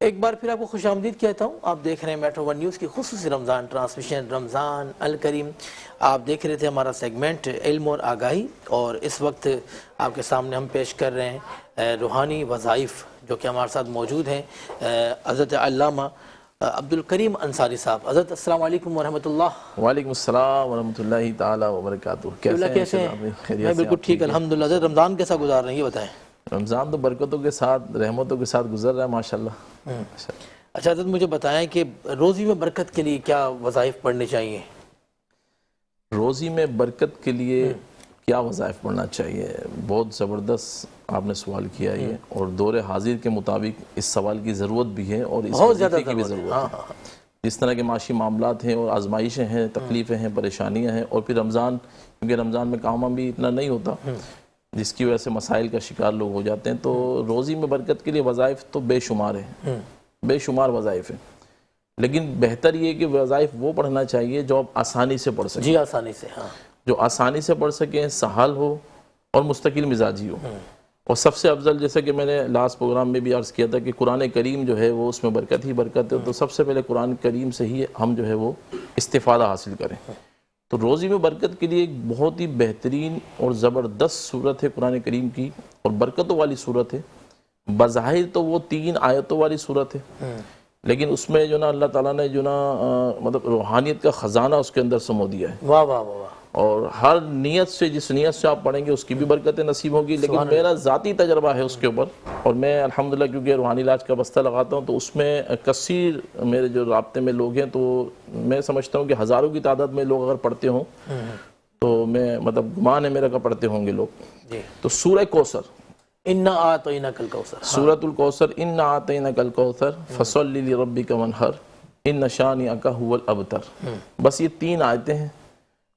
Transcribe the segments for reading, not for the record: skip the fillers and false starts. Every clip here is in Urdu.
ایک بار پھر آپ کو خوش آمدید کہتا ہوں. آپ دیکھ رہے ہیں میٹرو ون نیوز کی خصوصی رمضان ٹرانسمیشن رمضان الکریم. آپ دیکھ رہے تھے ہمارا سیگمنٹ علم اور آگاہی، اور اس وقت آپ کے سامنے ہم پیش کر رہے ہیں روحانی وظائف جو کہ ہمارے ساتھ موجود ہیں. حضرت علامہ عبدالکریم انصاری صاحب. حضرت السلام علیکم ورحمۃ اللہ. وعلیکم السلام ورحمۃ اللہ تعالی وبرکاتہ. کیسے ہیں؟ میں بالکل ٹھیک الحمدللہ. حضرت رمضان کیسا گزار رہے ہیں یہ بتائیں. رمضان تو برکتوں کے ساتھ رحمتوں کے ساتھ گزر رہا ہے ماشاءاللہ. اچھا حضرت مجھے بتائیں کہ روزی میں برکت کے لیے کیا وظائف پڑھنے چاہیے؟ روزی میں برکت کے لیے کیا وظائف پڑھنا چاہیے؟ بہت زبردست آپ نے سوال کیا ہے، اور دور حاضر کے مطابق اس سوال کی ضرورت بھی ہے اور اس وظیفے کی بھی ضرورت ہے. جس طرح کے معاشی معاملات ہیں اور آزمائشیں ہیں، تکلیفیں ہیں، پریشانیاں ہیں، اور پھر رمضان، کیونکہ رمضان میں کام بھی اتنا نہیں ہوتا جس کی وجہ سے مسائل کا شکار لوگ ہو جاتے ہیں، تو روزی میں برکت کے لیے وظائف تو بے شمار ہیں، بے شمار وظائف ہیں. لیکن بہتر یہ کہ وظائف وہ پڑھنا چاہیے جو آپ آسانی سے پڑھ سکیں. جی آسانی سے، ہاں، جو آسانی سے پڑھ سکیں، سہل ہو اور مستقل مزاجی ہو. اور سب سے افضل، جیسا کہ میں نے لاسٹ پروگرام میں بھی عرض کیا تھا کہ قرآن کریم جو ہے وہ اس میں برکت ہی برکت ہے، تو سب سے پہلے قرآن کریم سے ہی ہم جو ہے وہ استفادہ حاصل کریں. تو روزی میں برکت کے لیے ایک بہت ہی بہترین اور زبردست صورت ہے قرآن کریم کی، اور برکتوں والی صورت ہے. بظاہر تو وہ 3 آیتوں والی صورت ہے، لیکن اس میں جو نا اللہ تعالیٰ نے جو نا مطلب روحانیت کا خزانہ اس کے اندر سمو دیا ہے. واہ واہ واہ. اور ہر نیت سے، جس نیت سے آپ پڑھیں گے اس کی بھی برکتیں نصیب ہوگی. لیکن میرا ذاتی تجربہ ہے اس کے اوپر، اور میں الحمدللہ کیونکہ روحانی علاج کا بستہ لگاتا ہوں، تو اس میں کثیر میرے جو رابطے میں لوگ ہیں، تو میں سمجھتا ہوں کہ ہزاروں کی تعداد میں لوگ اگر پڑھتے ہوں تو میں مطلب گمان ہے میرا کہ پڑھتے ہوں گے لوگ. تو سورہ کوثر، اِنَّا أَعْطَيْنَاكَ الْكَوْثَرَ، سورۃ الکوثر، اِنَّا أَعْطَيْنَاكَ الْكَوْثَرَ فَصَلِّ لِرَبِّكَ وَانْحَرْ إِنَّ شَانِئَكَ هُوَ الْأَبْتَرُ. بس یہ 3 آیتیں ہیں،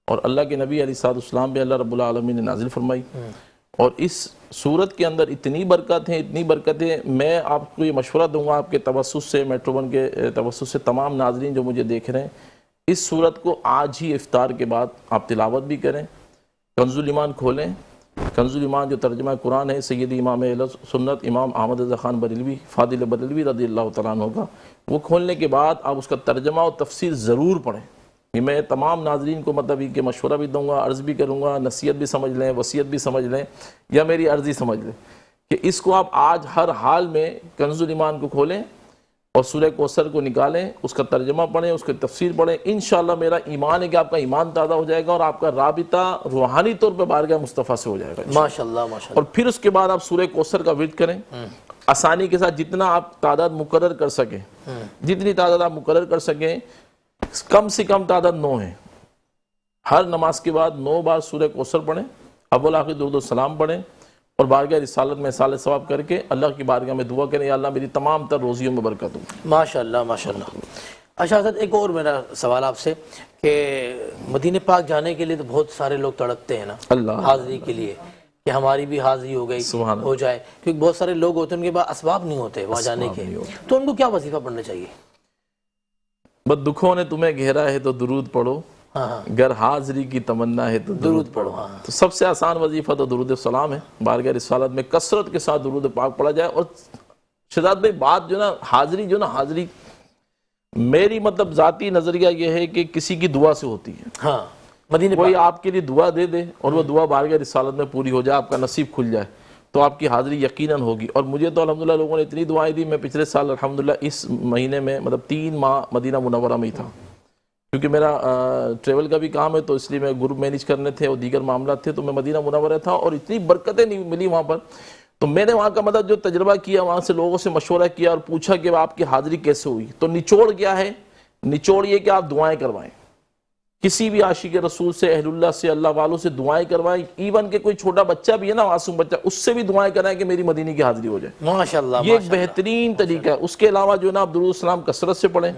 اور اللہ کے نبی علیہ السلام بھی اللہ رب العالمین نے نازل فرمائی. اور اس صورت کے اندر اتنی برکت ہیں، اتنی برکتیں. میں آپ کو یہ مشورہ دوں گا آپ کے توسط سے، میٹرو ون کے توسط سے، تمام ناظرین جو مجھے دیکھ رہے ہیں، اس صورت کو آج ہی افطار کے بعد آپ تلاوت بھی کریں. کنز الایمان کھولیں. کنز الایمان جو ترجمہ قرآن ہے سید امام اہل سنت امام احمد رضا خان بریلوی فاضل بریلوی رضی اللہ تعالیٰ عنہ کا، وہ کھولنے کے بعد آپ اس کا ترجمہ اور تفسیر ضرور پڑھیں. یہ میں تمام ناظرین کو مطلب یہ کہ مشورہ بھی دوں گا، عرض بھی کروں گا، نصیحت بھی سمجھ لیں، وصیت بھی سمجھ لیں، یا میری عرضی سمجھ لیں کہ اس کو آپ آج ہر حال میں کنز الایمان کو کھولیں اور سورہ کوثر کو نکالیں، اس کا ترجمہ پڑھیں، اس کی تفسیر پڑھیں. انشاءاللہ میرا ایمان ہے کہ آپ کا ایمان تازہ ہو جائے گا اور آپ کا رابطہ روحانی طور پہ بارگاہ مصطفیٰ سے ہو جائے گا ماشاءاللہ ماشاءاللہ. اور پھر اس کے بعد آپ سورہ کوثر کا ورد کریں آسانی کے ساتھ. جتنا آپ تعداد مقرر کر سکیں، جتنی تعداد آپ مقرر کر سکیں، کم سے کم تعداد 9 ہے. ہر نماز کے بعد 9 بار سورہ کوثر پڑھیں، اول آخر درود و سلام پڑھیں، اور بارگاہ رسالت میں احصال ثواب کر کے اللہ کی بارگاہ میں دعا کریں، یا اللہ میری تمام تر روزیوں میں برکت ہو. ماشاءاللہ ماشاءاللہ. اچھا حضرت ایک اور میرا سوال آپ سے کہ مدینہ پاک جانے کے لیے تو بہت سارے لوگ تڑپتے ہیں نا اللہ حاضری کے لیے کہ ہماری بھی حاضری ہو گئی، ہو جائے، کیونکہ بہت سارے لوگ ہوتے ہیں ان کے پاس اسباب نہیں ہوتے وہاں جانے کے، تو ان کو کیا وظیفہ پڑھنا چاہیے؟ بس دکھوں نے تمہیں گھیرا ہے تو درود پڑھو، گر حاضری کی تمنا ہے تو درود پڑھو. تو سب سے آسان وظیفہ تو درود السلام ہے. بارگاہ رسالت میں کثرت کے ساتھ درود پاک پڑھا جائے. اور شہزاد بھائی بات جو نا حاضری میری مطلب ذاتی نظریہ یہ ہے کہ کسی کی دعا سے ہوتی ہے. ہاں، مدینہ کوئی آپ کے لیے دعا دے دے اور وہ دعا بارگاہ رسالت میں پوری ہو جائے، آپ کا نصیب کھل جائے، تو آپ کی حاضری یقیناً ہوگی. اور مجھے تو الحمدللہ لوگوں نے اتنی دعائیں دی. میں پچھلے سال الحمدللہ اس مہینے میں مطلب 3 ماہ مدینہ منورہ میں ہی تھا، کیونکہ میرا ٹریول کا بھی کام ہے، تو اس لیے میں گروپ مینیج کرنے تھے اور دیگر معاملات تھے، تو میں مدینہ منورہ تھا. اور اتنی برکتیں نہیں ملی وہاں پر. تو میں نے وہاں کا مطلب جو تجربہ کیا، وہاں سے لوگوں سے مشورہ کیا اور پوچھا کہ آپ کی حاضری کیسے ہوئی. تو نچوڑ کیا ہے؟ نچوڑ یہ کہ آپ دعائیں کروائیں. کسی بھی عاشق رسول سے، اہل اللہ سے، اللہ والوں سے دعائیں کروائیں. ایون کہ کوئی چھوٹا بچہ بھی ہے نا، معصوم بچہ، اس سے بھی دعائیں کرائیں کہ میری مدینے کی حاضری ہو جائے. ماشاءاللہ. یہ ایک بہترین طریقہ ہے. اس کے علاوہ جو نا آپ درود السلام کثرت سے پڑھیں.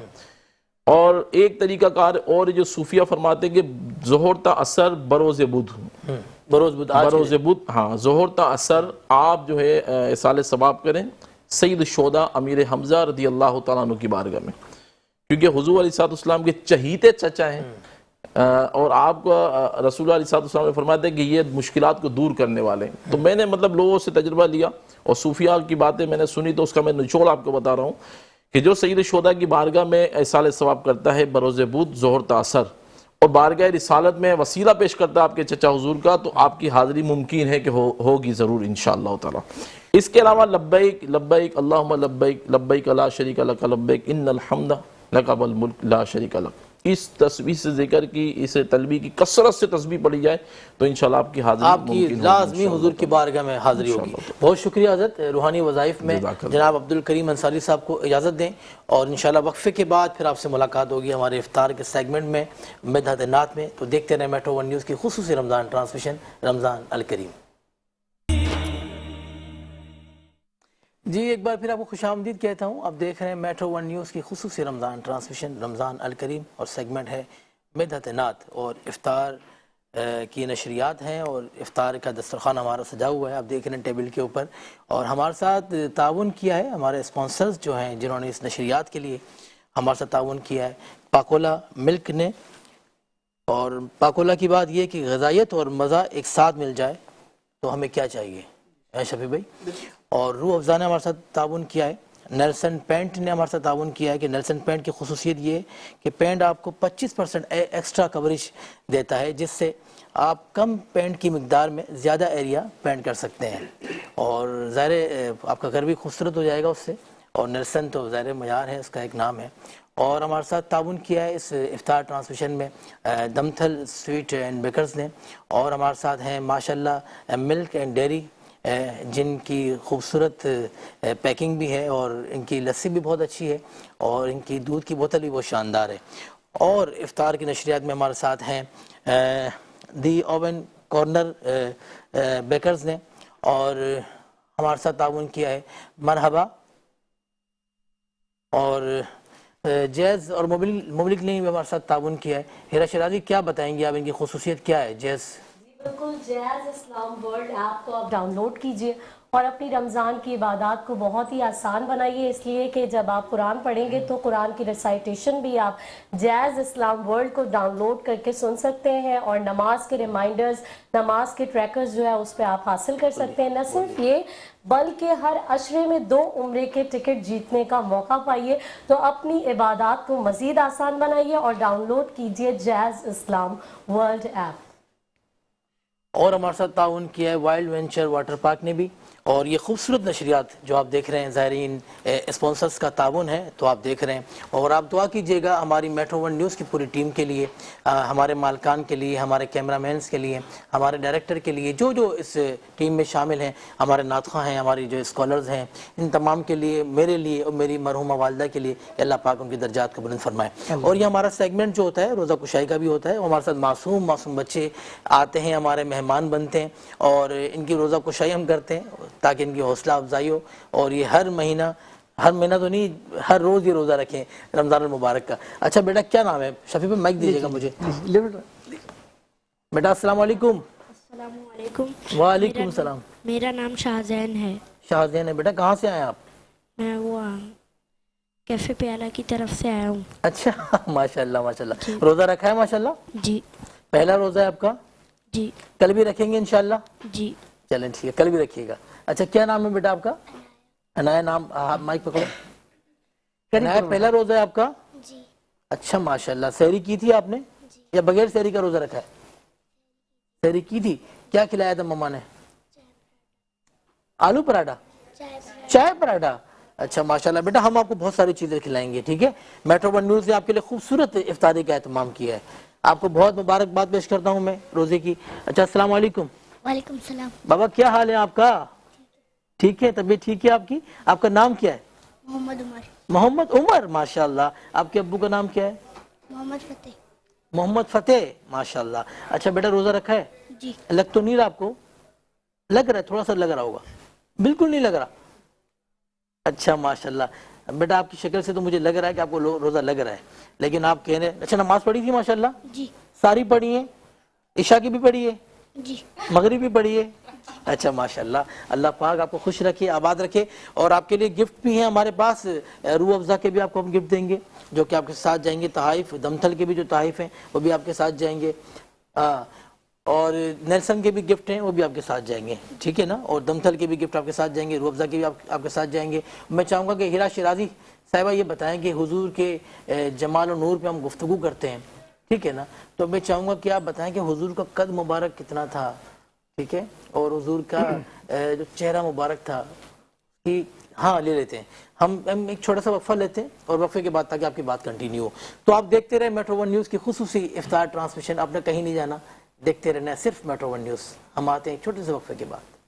اور ایک طریقہ کار اور جو صوفیہ فرماتے ہیں کہ ظہر تا اثر بروز بدھ، بروز بدھ، ہاں ظہر تا اثر آپ جو ہے احصال ثواب کریں سید الشہداء امیر حمزہ رضی اللہ تعالیٰ عنہ کی بارگاہ میں، کیونکہ حضور علیہ السلام کے چہیتے چچا ہیں. اور آپ کو رسول اللہ علیہ السلام نے فرمایا تھا کہ یہ مشکلات کو دور کرنے والے ہیں. تو میں نے مطلب لوگوں سے تجربہ لیا اور صوفیاء کی باتیں میں نے سنی، تو اس کا میں نچوڑ آپ کو بتا رہا ہوں کہ جو سید شہداء کی بارگاہ میں ایصال ثواب کرتا ہے بروز بود ظہر تاثر اور بارگاہ رسالت میں وسیلہ پیش کرتا ہے آپ کے چچا حضور کا، تو آپ کی حاضری ممکن ہے کہ ہوگی ضرور انشاءاللہ تعالی۔ اس کے علاوہ لبیک لبیک اللہم لبیک لبیک لا شریک لک لبیک ان الحمد لک والملک لا شریک لک، اس تسبیح سے ذکر کی، اس تلبیہ کی کثرت سے تسبیح پڑھی جائے تو انشاءاللہ آپ کی حاضری آپ کی ممکن ہوگی لازمی حضور کی بارگاہ میں حاضری ہوگی۔ بہت شکریہ حضرت۔ روحانی وظائف میں جزاک اللہ۔ جناب عبدالکریم انصاری صاحب کو اجازت دیں، اور انشاءاللہ وقفے کے بعد پھر آپ سے ملاقات ہوگی ہمارے افطار کے سیگمنٹ میں مدحت نعت میں۔ تو دیکھتے رہیں میٹرو ون نیوز کی خصوصی رمضان ٹرانسمیشن رمضان الکریم۔ جی ایک بار پھر آپ کو خوش آمدید کہتا ہوں۔ آپ دیکھ رہے ہیں میٹرو ون نیوز کی خصوصی رمضان ٹرانسمیشن رمضان الکریم، اور سیگمنٹ ہے مدحت نعت، اور افطار کی نشریات ہیں، اور افطار کا دسترخوان ہمارا سجا ہوا ہے، آپ دیکھ رہے ہیں ٹیبل کے اوپر۔ اور ہمارے ساتھ تعاون کیا ہے ہمارے اسپانسرز جو ہیں، جنہوں نے اس نشریات کے لیے ہمارے ساتھ تعاون کیا ہے، پاکولا ملک نے۔ اور پاکولا کی بات یہ کہ غذائیت اور مزہ ایک ساتھ مل جائے تو ہمیں کیا چاہیے، شفیع بھائی؟ اور روح افزا نے ہمارے ساتھ تعاون کیا ہے، نیلسن پینٹ نے ہمارے ساتھ تعاون کیا ہے کہ نیلسن پینٹ کی خصوصیت یہ ہے کہ پینٹ آپ کو 25% ایکسٹرا کوریج دیتا ہے، جس سے آپ کم پینٹ کی مقدار میں زیادہ ایریا پینٹ کر سکتے ہیں، اور ظاہر آپ کا گھر بھی خوبصورت ہو جائے گا اس سے۔ اور نیلسن تو ظاہر معیار ہے، اس کا ایک نام ہے۔ اور ہمارے ساتھ تعاون کیا ہے اس افطار ٹرانسمیشن میں دمتھل سویٹ اینڈ بیکرز نے، اور ہمارے ساتھ ہیں ماشاءاللہ ملک اینڈ ڈیری، جن کی خوبصورت پیکنگ بھی ہے، اور ان کی لسی بھی بہت اچھی ہے، اور ان کی دودھ کی بوتل بھی بہت شاندار ہے۔ اور افطار کی نشریات میں ہمارے ساتھ ہیں دی اوون کارنر بیکرز نے، اور ہمارے ساتھ تعاون کیا ہے مرحبا اور جیز اور مبلک نے بھی ہمارے ساتھ تعاون کیا ہے۔ ہیرا شرازی کیا بتائیں گے آپ، ان کی خصوصیت کیا ہے جیز؟ بالکل، جیز اسلام ورلڈ ایپ کو آپ ڈاؤن لوڈ کیجئے اور اپنی رمضان کی عبادات کو بہت ہی آسان بنائیے، اس لیے کہ جب آپ قرآن پڑھیں گے تو قرآن کی ریسائٹیشن بھی آپ جیز اسلام ورلڈ کو ڈاؤن لوڈ کر کے سن سکتے ہیں، اور نماز کے ریمائنڈرز، نماز کے ٹریکرز جو ہے اس پہ آپ حاصل کر سکتے ہیں۔ نہ صرف یہ بلکہ ہر عشرے میں 2 عمرے کے ٹکٹ جیتنے کا موقع پائیے۔ تو اپنی عبادات کو مزید آسان بنائیے اور ڈاؤن لوڈ کیجئے جیز اسلام ورلڈ ایپ۔ اور ہمارے ساتھ تعاون کیا ہے وائلڈ وینچر واٹر پارک نے بھی، اور یہ خوبصورت نشریات جو آپ دیکھ رہے ہیں زائرین اسپانسرز کا تعاون ہے، تو آپ دیکھ رہے ہیں۔ اور آپ دعا کیجئے گا ہماری میٹرو ون نیوز کی پوری ٹیم کے لیے، ہمارے مالکان کے لیے، ہمارے کیمرہ مینز کے لیے، ہمارے ڈائریکٹر کے لیے، جو جو اس ٹیم میں شامل ہیں، ہمارے ناطخواں ہیں، ہماری جو اسکالرز ہیں، ان تمام کے لیے، میرے لیے اور میری مرحومہ والدہ کے لیے کہ اللہ پاک ان کی درجات کو بلند فرمائے۔ اور یہ ہمارا سیگمنٹ جو ہوتا ہے روزہ کشائی کا بھی ہوتا ہے، ہمارے ساتھ معصوم بچے آتے ہیں، ہمارے مہمان بنتے ہیں، اور ان کی روزہ کشائی ہم کرتے ہیں تاکہ ان کی حوصلہ افزائی ہو، اور یہ ہر مہینہ تو نہیں، ہر روز یہ روزہ رکھیں رمضان المبارک کا۔ اچھا بیٹا کیا نام ہے؟ شفیع بھائی مائک دیجیے گا مجھے۔ بیٹا السلام علیکم۔ السلام علیکم۔ وعلیکم السلام۔ میرا نام شاہزین ہے۔ شاہزین ہے بیٹا، کہاں سے آئے آپ؟ میں وہ کیفے پیالہ کی طرف سے آیا ہوں۔ اچھا ماشاءاللہ ماشاءاللہ، روزہ رکھا ہے ماشاءاللہ؟ جی پہلا روزہ ہے آپ کا؟ جی کل بھی رکھیں گے انشاءاللہ؟ جی چلیں ٹھیک ہے، کل بھی رکھیے گا۔ اچھا کیا نام ہے بیٹا آپ کا؟ عنایت نام، مائک پکڑو۔ عنایت پہلا روزہ ہے آپ کا؟ جی اچھا ماشاءاللہ، سحری کی تھی آپ نے یا بغیر سحری کا روزہ رکھا ہے؟ سحری کی تھی۔ کیا کھلایا تھا مما نے؟ آلو پراٹھا، چائے پراٹھا۔ اچھا ماشاءاللہ بیٹا، ہم آپ کو بہت ساری چیزیں کھلائیں گے، ٹھیک ہے؟ میٹرو ون نیوز نے آپ کے لیے خوبصورت افطاری کا اہتمام کیا ہے، آپ کو بہت مبارکباد پیش کرتا ہوں میں روزے کی۔ اچھا السلام علیکم۔ وعلیکم السلام۔ بابا کیا حال ہے آپ کا؟ ٹھیک ہے، طبیعت ٹھیک ہے آپ کی؟ آپ کا نام کیا ہے؟ محمد عمر۔ محمد عمر، ماشاءاللہ۔ آپ کے ابو کا نام کیا ہے؟ محمد فتح۔ محمد فتح، ماشاءاللہ۔ اچھا بیٹا روزہ رکھا ہے؟ جی لگ تو نہیں رہا آپ کو؟ لگ رہا ہے، تھوڑا سا لگ رہا ہوگا، بالکل نہیں لگ رہا؟ اچھا ماشاءاللہ بیٹا، آپ کی شکل سے تو مجھے لگ رہا ہے کہ آپ کو روزہ لگ رہا ہے، لیکن آپ کہہ رہے ہیں اچھا نماز پڑھی تھی ماشاءاللہ؟ جی ساری پڑھی ہے؟ عشاء کی بھی پڑھی ہے؟ جی مغرب بھی پڑھی ہے؟ اچھا ماشاءاللہ، اللہ پاک آپ کو خوش رکھے، آباد رکھے۔ اور آپ کے لیے گفٹ بھی ہیں ہمارے پاس، روح افزا کے بھی آپ کو ہم گفٹ دیں گے جو کہ آپ کے ساتھ جائیں گے۔ تحائف دمتھل کے بھی جو تحائف ہیں وہ بھی آپ کے ساتھ جائیں گے۔ اور نیلسن کے بھی گفٹ ہیں، وہ بھی آپ کے ساتھ جائیں گے، ٹھیک ہے نا، اور دمتھل کے بھی گفٹ آپ کے ساتھ جائیں گے، روح افزا کے بھی آپ کے ساتھ جائیں گے۔ میں چاہوں گا کہ ہیرا شیرازی صاحبہ یہ بتائیں کہ حضور کے جمال و نور پہ ہم گفتگو کرتے ہیں، ٹھیک ہے نا، تو میں چاہوں گا کہ آپ بتائیں کہ حضور کا قد مبارک کتنا تھا، ٹھیک ہے، اور حضور کا جو چہرہ مبارک تھا کہ ہاں لے لیتے ہیں ہم ایک چھوٹا سا وقفہ لیتے ہیں اور وقفے کے بعد تاکہ آپ کی بات کنٹینیو ہو۔ تو آپ دیکھتے رہے میٹرو ون نیوز کی خصوصی افطار ٹرانسمیشن، آپ نے کہیں نہیں جانا، دیکھتے رہنا ہے صرف میٹرو ون نیوز۔ ہم آتے ہیں ایک چھوٹے سے وقفے کے بعد۔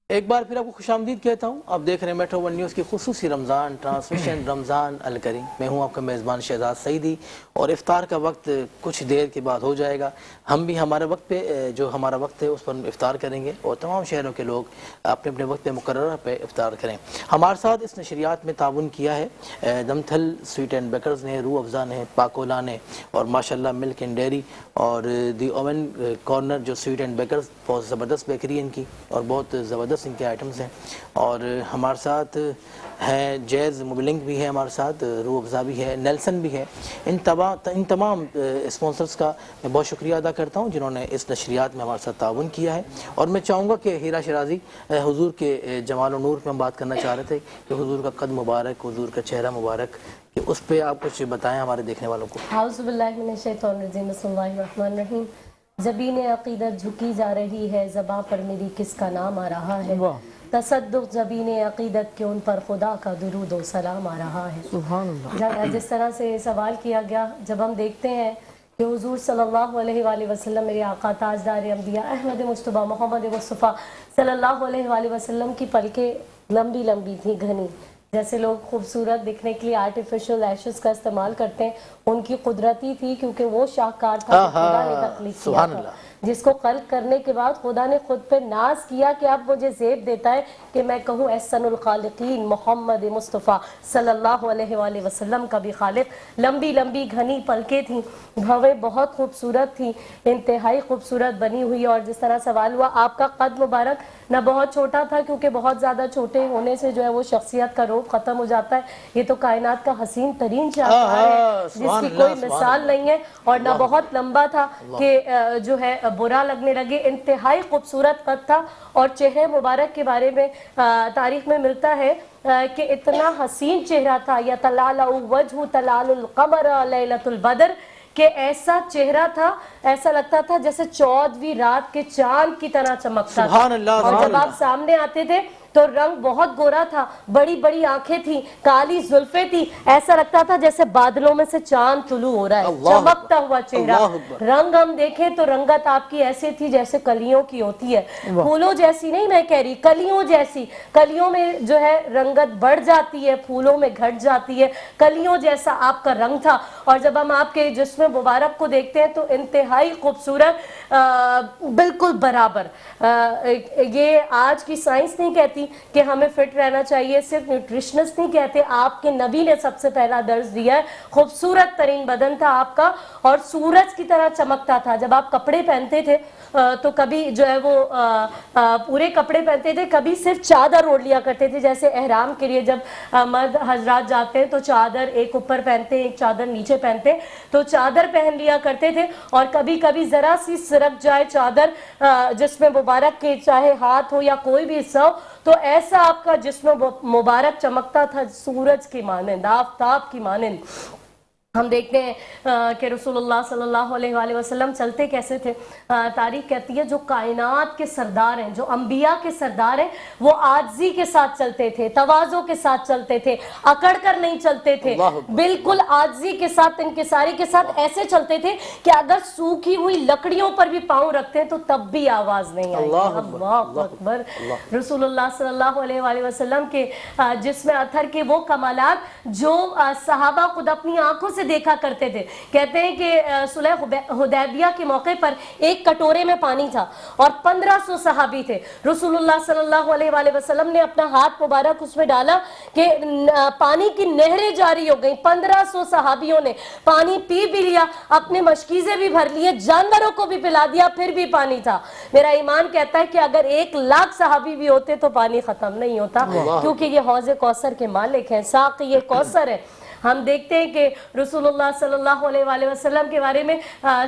ایک بار پھر آپ کو خوش آمدید کہتا ہوں، آپ دیکھ رہے ہیں میٹرو ون نیوز کی خصوصی رمضان ٹرانسمیشن رمضان الکریم۔ میں ہوں آپ کا میزبان شہزاد سعیدی، اور افطار کا وقت کچھ دیر کے بعد ہو جائے گا۔ ہم بھی ہمارے وقت پہ جو ہمارا وقت ہے اس پر افطار کریں گے، اور تمام شہروں کے لوگ اپنے اپنے وقت پہ مقررہ پہ افطار کریں۔ ہمارے ساتھ اس نشریات میں تعاون کیا ہے دمتھل سویٹ اینڈ بیکرز نے، روح افزا نے، پاکولا نے، اور ماشاءاللہ ملک اینڈ ڈیری، اور دی اوون کارنر جو سویٹ اینڈ بیکرز، بہت زبردست بیکری ان کی اور بہت زبردست ان کے آئٹمز ہیں۔ اور ہمارے ساتھ ہیں جیز موبلنگ بھی ہے، ہمارے ساتھ روح افزا بھی ہے، نیلسن بھی ہے۔ ان تمام اسپانسرز کا میں بہت شکریہ ادا کرتا ہوں جنہوں نے اس نشریات میں ہمارے ساتھ تعاون کیا ہے۔ اور میں چاہوں گا کہ ہیرا شیرازی حضور کے جمال و نور پہ ہم بات کرنا چاہ رہے تھے کہ حضور کا قد مبارک، حضور کا چہرہ مبارک، کہ اس پہ آپ کچھ بتائیں ہمارے دیکھنے والوں کو۔ اعوذ باللہ من الشیطان الرجیم، بسم اللہ الرحمن الرحیم۔ زبین عقیدت جھکی جا رہی ہے، زباں پر میری کس کا نام آ رہا ہے، تصدق زبین عقیدت کے ان پر خدا کا درود و سلام آ رہا ہے۔ سبحان اللہ۔ جس طرح سے سوال کیا گیا، جب ہم دیکھتے ہیں کہ حضور صلی اللہ علیہ وآلہ وسلم میرے آقا تاجدار انبیاء احمد مجتبیٰ محمد مصطفیٰ صلی اللہ علیہ وآلہ وسلم کی پلکیں لمبی لمبی تھیں، گھنی، جیسے لوگ خوبصورت دکھنے کے لیے آرٹیفیشل ایشز کا استعمال کرتے ہیں، ان کی قدرتی تھی کیونکہ وہ شاہکار تھا کہ خدا نے تخلیق کیا تھا، جس کو خلق کرنے کے بعد خدا نے خود پہ ناز کیا کہ اب مجھے زیب دیتا ہے کہ میں کہوں احسن الخالقین محمد مصطفیٰ صلی اللہ علیہ وآلہ وسلم کا بھی خالق۔ لمبی لمبی گھنی پلکیں تھیں، بھویں بہت خوبصورت تھی، انتہائی خوبصورت بنی ہوئی۔ اور جس طرح سوال ہوا آپ کا قد مبارک، نہ بہت چھوٹا تھا کیونکہ بہت زیادہ چھوٹے ہونے سے جو ہے وہ شخصیت کا روپ ختم ہو جاتا ہے۔ یہ تو کائنات کا حسین ترین شاہکار ہے جس کی کوئی مثال نہیں ہے، اور نہ بہت لمبا تھا کہ جو ہے برا لگنے لگے، انتہائی خوبصورت قد تھا۔ اور چہرے مبارک کے بارے میں تاریخ میں ملتا ہے کہ اتنا حسین چہرہ تھا، یتلالع وجہ تلال القمر لیلۃ البدر، کہ ایسا چہرہ تھا، ایسا لگتا تھا جیسے 14ویں رات کے چاند کی طرح چمکتا تھا۔ اور جب آپ سامنے آتے تھے تو رنگ بہت گورا تھا، بڑی بڑی آنکھیں تھیں، کالی زلفیں تھی، ایسا لگتا تھا جیسے بادلوں میں سے چاند طلوع ہو رہا ہے، چمکتا ہوا چہرہ۔ رنگ ہم دیکھیں تو رنگت آپ کی ایسے تھی جیسے کلیوں کی ہوتی ہے، پھولوں جیسی نہیں میں کہہ رہی، کلیوں جیسی۔ کلیوں میں جو ہے رنگت بڑھ جاتی ہے، پھولوں میں گھٹ جاتی ہے، کلیوں جیسا آپ کا رنگ تھا۔ اور جب ہم آپ کے جسم مبارک کو دیکھتے ہیں تو انتہائی خوبصورت، بالکل برابر۔ یہ آج کی سائنس نہیں کہتی کہ ہمیں فٹ رہنا چاہیے، صرف نیوٹریشنسٹ نہیں کہتے، آپ کے نبی نے سب سے پہلا درس دیا ہے۔ خوبصورت ترین بدن تھا آپ کا اور سورج کی طرح چمکتا تھا۔ جب آپ کپڑے پہنتے تھے تو کبھی جو ہے وہ پورے کپڑے پہنتے تھے، کبھی صرف چادر اوڑھ لیا کرتے تھے، جیسے احرام کے لیے جب مرد حضرات جاتے ہیں تو چادر ایک اوپر پہنتے ہیں، ایک چادر نیچے پہنتے ہیں، تو چادر پہن لیا کرتے تھے۔ اور کبھی کبھی ذرا سی سرک جائے چادر جس میں مبارک کے چاہے ہاتھ ہو یا کوئی بھی حصہ ہو تو ایسا آپ کا جسم مبارک چمکتا تھا سورج کی مانند، آفتاب کی مانند۔ ہم دیکھتے ہیں کہ رسول اللہ صلی اللہ علیہ وآلہ وسلم چلتے کیسے تھے۔ تاریخ کہتی ہے جو کائنات کے سردار ہیں، جو انبیاء کے سردار ہیں، وہ عاجزی کے ساتھ چلتے تھے، تواضع کے ساتھ چلتے تھے، اکڑ کر نہیں چلتے تھے، بالکل عاجزی کے ساتھ، انکساری کے ساتھ ایسے چلتے تھے کہ اگر سوکھی ہوئی لکڑیوں پر بھی پاؤں رکھتے ہیں تو تب بھی آواز نہیں آئی۔ اللہ اکبر۔ رسول اللہ صلی اللہ علیہ وآلہ وسلم کے جسم اطہر کے وہ کمالات جو صحابہ خود اپنی آنکھوں سے دیکھا کرتے تھے۔ کہتے ہیں کہ صلح حدیبیہ کے موقع پر ایک کٹورے میں پانی تھا اور 1500 صحابی تھے۔ رسول اللہ صلی اللہ علیہ وآلہ وسلم نے اپنا ہاتھ مبارک اس میں ڈالا کہ پانی کی نہریں جاری ہو گئیں، 1500 صحابیوں نے پانی پی بھی لیا، اپنے مشکیزیں بھی بھر لیے، جانوروں کو بھی پلا دیا، پھر بھی پانی تھا۔ میرا ایمان کہتا ہے کہ اگر 1,00,000 صحابی بھی ہوتے تو پانی ختم نہیں ہوتا، کیونکہ یہ حوض کوثر کے مالک ہیں، ساقی کوثر ہے۔ ہم دیکھتے ہیں کہ رسول اللہ صلی اللہ علیہ وآلہ وسلم کے بارے میں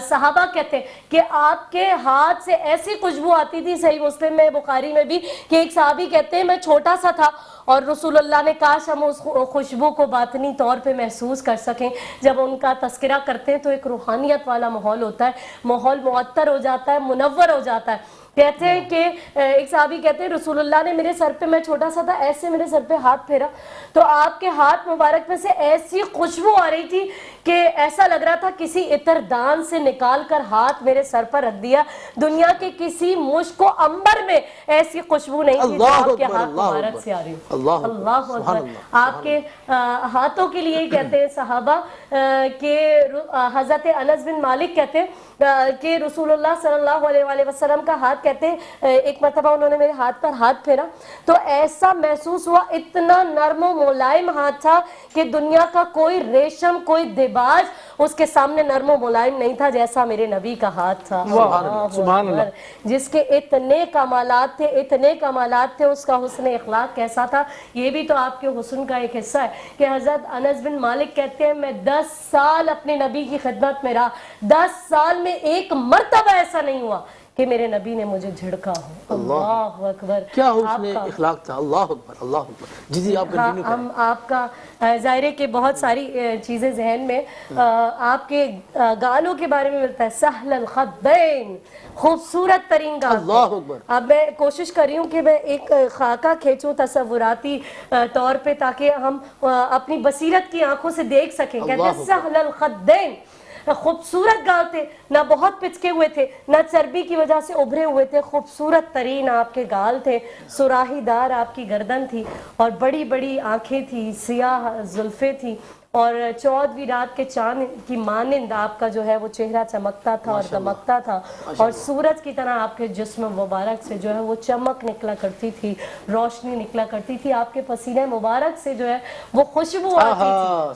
صحابہ کہتے ہیں کہ آپ کے ہاتھ سے ایسی خوشبو آتی تھی، صحیح مسلم میں بخاری میں بھی، کہ ایک صحابی کہتے ہیں میں چھوٹا سا تھا اور رسول اللہ نے کاش ہم اس خوشبو کو باطنی طور پہ محسوس کر سکیں۔ جب ان کا تذکرہ کرتے ہیں تو ایک روحانیت والا ماحول ہوتا ہے، ماحول معطر ہو جاتا ہے، منور ہو جاتا ہے۔ کہتے ہیں کہ ایک صحابی کہتے ہیں رسول اللہ نے میرے سر پہ، میں چھوٹا سا تھا، ایسے میرے سر پہ ہاتھ پھیرا تو آپ کے ہاتھ مبارک میں سے ایسی خوشبو آ رہی تھی کہ ایسا لگ رہا تھا کسی عطر دان سے نکال کر ہاتھ میرے سر پر رکھ دیا۔ دنیا کے کسی مشک و عنبر میں ایسی خوشبو نہیں تھی جو آپ کے ہاتھ مبارک سے آ رہی ہو۔ اللہ اکبر۔ آپ کے ہاتھوں کے لیے کہتے ہیں صحابہ کہ حضرت انس بن مالک کہتے ہیں کہ رسول اللہ صلی اللہ علیہ وآلہ وسلم کا ہاتھ، کہتے ہیں ایک مرتبہ انہوں نے میرے ہاتھ پر ہاتھ پھیرا تو ایسا محسوس ہوا، اتنا نرم و ملائم ہاتھ تھا کہ دنیا کا کوئی ریشم، کوئی دباج اس کے سامنے نرم و ملائم نہیں تھا جیسا میرے نبی کا ہاتھ تھا۔ سبحان اللہ۔ جس کے اتنے کمالات تھے، اتنے کمالات تھے، اس کا حسن اخلاق کیسا تھا، یہ بھی تو آپ کے حسن کا ایک حصہ ہے کہ حضرت انس بن مالک کہتے ہیں میں 10 سال اپنے نبی کی خدمت میں رہا، 10 سال میں ایک مرتبہ ایسا نہیں ہوا کہ میرے نبی نے مجھے جھڑکا ہو۔ اللہ اکبر، کیا حسن اخلاق تھا، اللہ اکبر اللہ اکبر۔ جی آپ کنٹینیو کریں۔ ہم آپ کا ظاہر ہے کہ بہت ساری چیزیں ذہن میں، آپ کے گالوں کے بارے میں ملتا ہے، سہل الخدین، خوبصورت ترین گال۔ اللہ اکبر۔ اب میں کوشش کر رہی ہوں کہ میں ایک خاکہ کھینچوں تصوراتی طور پہ تاکہ ہم اپنی بصیرت کی آنکھوں سے دیکھ سکیں۔ کہتے ہیں سہل الخدین، خوبصورت گال تھے، نہ بہت پچکے ہوئے تھے، نہ چربی کی وجہ سے ابھرے ہوئے تھے، خوبصورت ترین آپ کے گال تھے، سراہی دار آپ کی گردن تھی اور بڑی بڑی آنکھیں تھی، سیاہ زلفیں تھی اور 14ویں رات کے چاند کی مانند آپ کا جو ہے وہ چہرہ چمکتا تھا اور دمکتا تھا اور سورج کی طرح آپ کے جسم مبارک سے جو ہے وہ چمک نکلا کرتی تھی، روشنی نکلا کرتی تھی، آپ کے پسینے مبارک سے جو ہے وہ خوشبو آتی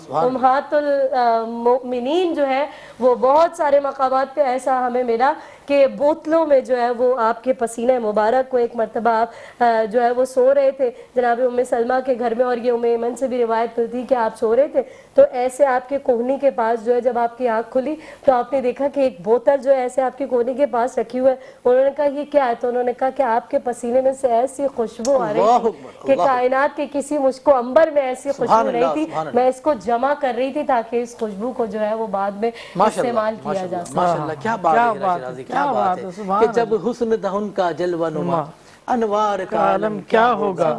تھی۔ امہات المؤمنین جو ہے وہ بہت سارے مقامات پہ ایسا ہمیں ملا کہ بوتلوں میں جو ہے وہ آپ کے پسینے مبارک کو، ایک مرتبہ آپ جو ہے وہ سو رہے تھے جناب ام سلمہ کے گھر میں اور یہ ام ایمن سے بھی روایت ملتی کہ آپ سو رہے تھے تو ایسے آپ کے کوہنی کے پاس جو ہے جب آپ کی آنکھ کھلی تو آپ نے دیکھا کہ ایک بوتل جو ہے ایسے آپ کی کوہنی کے پاس رکھی ہوئی ہے۔ انہوں نے کہا یہ کیا ہے؟ تو انہوں نے کہا کہ آپ کے پسینے میں سے ایسی خوشبو آ رہی تھی کہ کائنات کے کسی مشک و عنبر میں ایسی خوشبو نہیں تھی، میں اس کو جمع کر رہی تھی تاکہ اس خوشبو کو جو ہے وہ بعد میں استعمال کیا جا سکے۔ ماشاءاللہ، کیا بات ہے، کیا بات ہے کہ جب حسن تھا ان کا جلوہ نما، انوار کا عالم کیا ہوگا،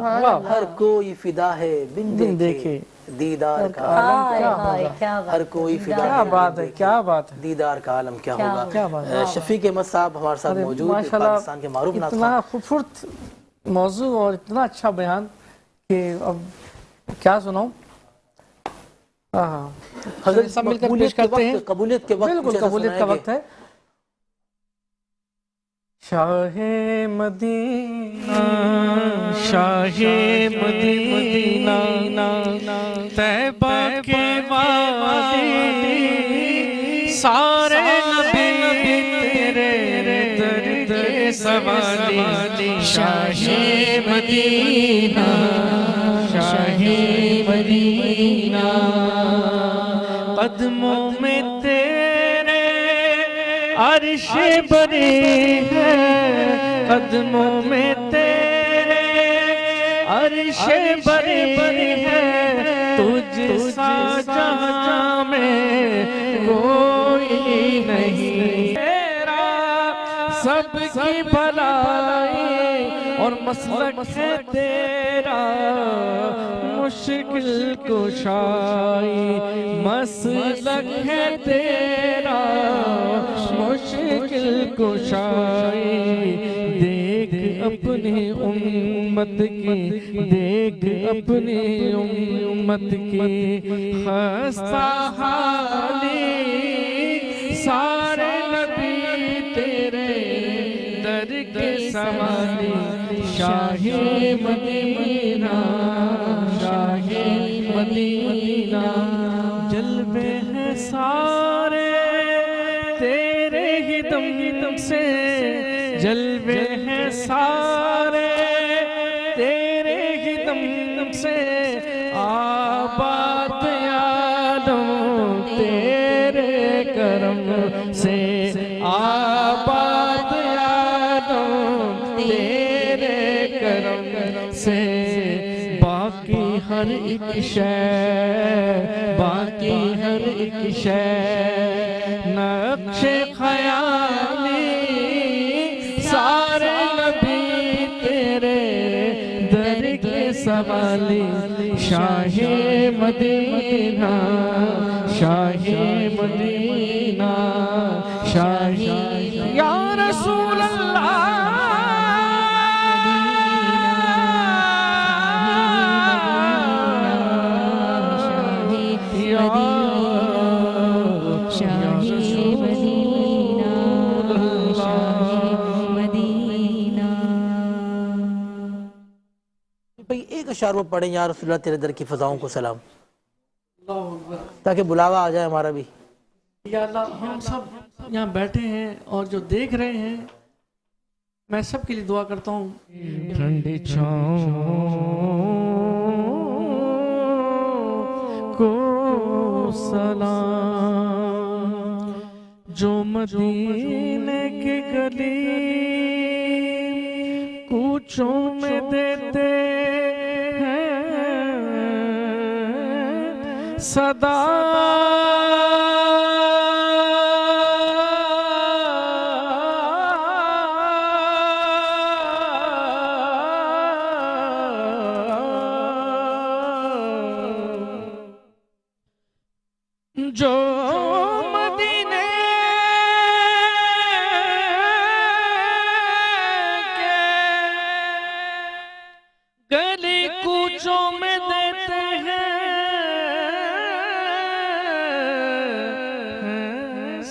ہر کوئی فدا ہے بن دیکھے دیدار کا عالم، ہر کوئی فدا ہے، کیا بات ہے، کیا بات ہے، دیدار کا عالم کیا ہوگا۔ شفیق احمد صاحب ہمارے ساتھ موجود ہیں، پاکستان کے معروف نعت اتنا خوبصورت موضوع اور اتنا اچھا بیان کہ اب کیا سناؤں۔ حضرت سب مل کر پیش کرتے ہیں، قبولیت کے وقت، بالکل قبولیت کا وقت ہے۔ شاہ مدینہ، شاہ مدینہ، طیبہ کے وادی، سارے نبی تیرے در کے سوالی، شاہ مدینہ، شاہ مدینہ، قدموں میں تیرے عرش بری ہے، قدموں میں تیرے عرش بری ہے، تجھ سا جہاں میں کوئی نہیں، تیرا سب کی بھلائی اور مسلک ہے تیرا مشکل کشائی، مسلک ہے تیرا مشکل کشائی، دیکھ اپنی امت کی، دیکھ اپنی امت کی خستہ حالی، سارے نبی تیرے در کے سوالی، شاہ مدینہ، شاہ مدینہ، جلوے ہیں سارے تیرے ہی دم سے، جلوے ہیں سارے تیرے ہی دم سے، آباد یا کرم سے باقی ہر ایک شے، باقی ہر ایک شے نقش خیالی سارے نبی تیرے در کے سوالی، شاہ مدینہ شاہ مدینہ شاہ یا رسول اللہ بھئی ایک اشعار وہ پڑھیں، یا رسول اللہ تیرے در کی فضاؤں کو سلام، تاکہ بلاوا آ جائے ہمارا بھی۔ یا اللہ، ہم سب یہاں بیٹھے ہیں اور جو دیکھ رہے ہیں، میں سب کے لیے دعا کرتا ہوں، ٹھنڈی چھاؤں کو سلام، جو مدینے کے گلی کوچوں میں دیتے ہیں صدا، جو مدینے کے گلی کوچوں میں دیتے ہیں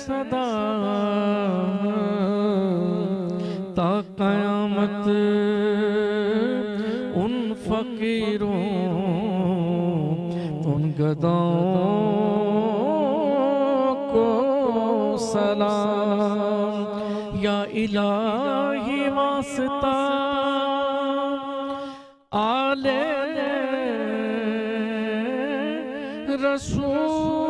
صدا، تا قیامت ان فقیروں ان گداؤں کو سلام، یا الہی واسطہ آلِ رسول